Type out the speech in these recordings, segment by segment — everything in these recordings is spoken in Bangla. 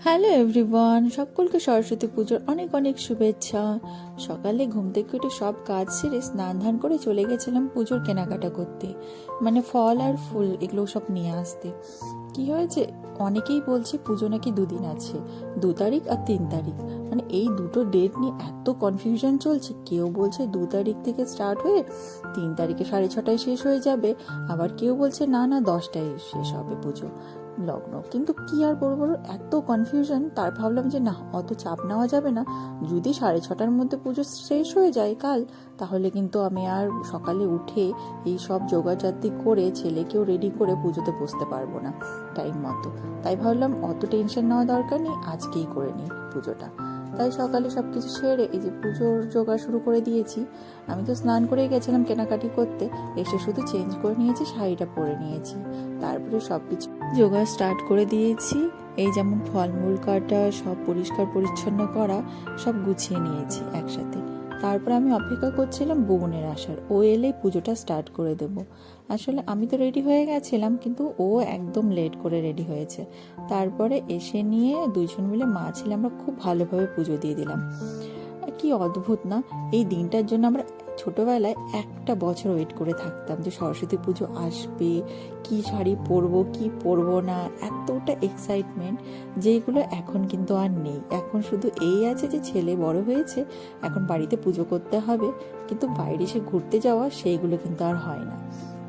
হ্যালো এভরিওয়ান, সকলকে সরস্বতী পুজোর অনেক অনেক শুভেচ্ছা। সকালে ঘুম থেকে উঠে সব কাজ সেরে স্নান ধান করে চলে গেছিলাম পুজোর কেনাকাটা করতে, মানে ফল আর ফুল এগুলো সব নিয়ে আসতে। কি হয়েছে, অনেকেই বলছে পুজো নাকি দুদিন আছে, 2 তারিখ আর 3 তারিখ। মানে এই দুটো ডেট নিয়ে এত কনফিউশন চলছে। কেউ বলছে 2 তারিখ থেকে স্টার্ট হয়ে 3 তারিখে 6:30টায় শেষ হয়ে যাবে, আবার কেউ বলছে না না 10টায় শেষ হবে পুজো লগ্ন। কিন্তু কি আর বড় এত কনফিউশন, তার ভাবলাম যে না, অত চাপ নেওয়া যাবে না। যদি 6:30টার মধ্যে পুজো শেষ হয়ে যায় কাল, তাহলে কিন্তু আমি আর সকালে উঠে এই সব জোগাড়জাতি করে ছেলেকেও রেডি করে পুজোতে বসতে পারবো না টাইম মতো। তাই ভাবলাম অত টেনশন নেওয়া দরকার নেই, আজকেই করে নিই পুজোটা। তাই সকালে সব কিছু সেরে এই যে পুজোর জোগাড় শুরু করে দিয়েছি। আমি তো স্নান করেই গেছিলাম কেনাকাটি করতে, এসে শুধু চেঞ্জ করে নিয়েছি, শাড়িটা পরে নিয়েছি, তারপরে সব কিছু জোগাড় স্টার্ট করে দিয়েছি। এই যেমন ফলমূল কাটা, সব পরিষ্কার পরিচ্ছন্ন করা, সব গুছিয়ে নিয়েছি একসাথে। তারপর আমি অপেক্ষা করছিলাম বোনের আসার, ও এলেই পুজোটা স্টার্ট করে দেব। আসলে আমি তো রেডি হয়ে গেছিলাম, কিন্তু ও একদম লেট করে রেডি হয়েছে। তারপরে এসে নিয়ে দুইজন মিলে মা ছেলে আমরা খুব ভালোভাবে পুজো দিয়ে দিলাম। কি অদ্ভুত না, এই দিনটার জন্য আমরা ছোটবেলায় একটা বছর ওয়েট করে থাকতাম যে সরস্বতী পুজো আসবে, কি শাড়ি পরবো কি পরবো না, এতটা এক্সাইটমেন্ট, যেগুলো এখন কিন্তু আর নেই। এখন শুধু এই আছে যে ছেলে বড় হয়েছে, এখন বাড়িতে পুজো করতে হবে, কিন্তু বাইরে এসে ঘুরতে যাওয়া সেইগুলো কিন্তু আর হয় না।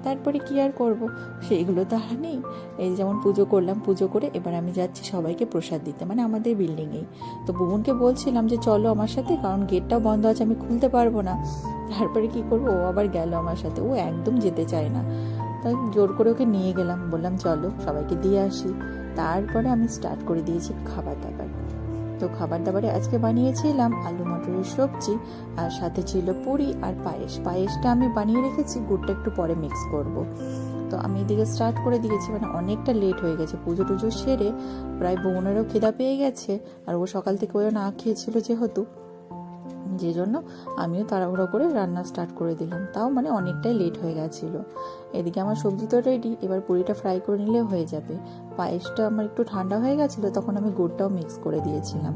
তারপরে কি আর করব, সেইগুলো তো আর নেই। এই যেমন পুজো করলাম, পুজো করে এবার আমি যাচ্ছি সবাইকে প্রসাদ দিতে, মানে আমাদের বিল্ডিংয়েই। তো বুবনকে বলছিলাম যে চলো আমার সাথে, কারণ গেটটাও বন্ধ আছে, আমি খুলতে পারবো না। তারপরে কি করবো, ও আবার গেল আমার সাথে, ও একদম যেতে চায় না। তাই জোর করে ওকে নিয়ে গেলাম, বললাম চলো সবাইকে দিয়ে আসি। তারপরে আমি স্টার্ট করে দিয়েছি খাবার দাবার। তো খাবার দাবারে আজকে বানিয়েছিলাম আলু মটরের সবজি, আর সাথে ছিল পুরি আর পায়েস। পায়েসটা আমি বানিয়ে রেখেছি, গুড়টা একটু পরে মিক্স করব। তো আমি এদিকে স্টার্ট করে দিয়েছি, মানে অনেকটা লেট হয়ে গেছে পুজো টুজো সেরে, প্রায় বোনেরও খিদা পেয়ে গেছে, আর ও সকাল থেকে ওরা না খেয়েছিল যেহেতু, যে জন্য আমিও তাড়াহুড়ো করে রান্না স্টার্ট করে দিলাম। তাও মানে অনেকটাই লেট হয়ে গেছিলো। এদিকে আমার সবজি তো রেডি, এবার পুরিটা ফ্রাই করে নিলে হয়ে যাবে। পায়েসটা আমার একটু ঠান্ডা হয়ে গেছিলো, তখন আমি গুড়টাও মিক্স করে দিয়েছিলাম,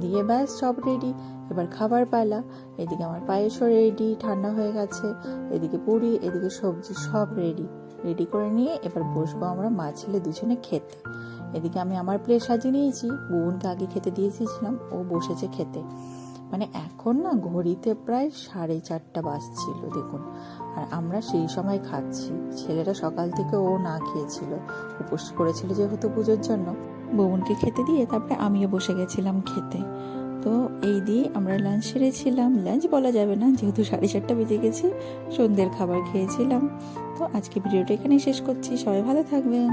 দিয়ে ব্যাস সব রেডি। এবার খাবার পালা। এদিকে আমার পায়েসও রেডি, ঠান্ডা হয়ে গেছে, এদিকে পুরি, এদিকে সবজি, সব রেডি। রেডি করে নিয়ে এবার বসবো আমরা মা ছেলে দুজনে খেতে। এদিকে আমি আমার প্লেট সাজিয়ে নিয়েছি, বোনকে আগে খেতে দিয়েছিলাম, ও বসেছে খেতে। মানে এখন না ঘড়িতে প্রায় 4:30 বাজছিল দেখুন, আর আমরা সেই সময় খাচ্ছি। ছেলেটা সকাল থেকে ও না খেয়েছিল, উপোস করেছিল যেহেতু পুজোর জন্য। বোনকে খেতে দিয়ে তারপরে আমিও বসে গেছিলাম খেতে। তো এই দিয়ে আমরা লাঞ্চ সেরেছিলাম, লাঞ্চ বলা যাবে না যেহেতু 4:30 বেজে গেছে, সন্ধ্যের খাবার খেয়েছিলাম। তো আজকে ভিডিওটা এখানেই শেষ করছি, সবাই ভালো থাকবেন।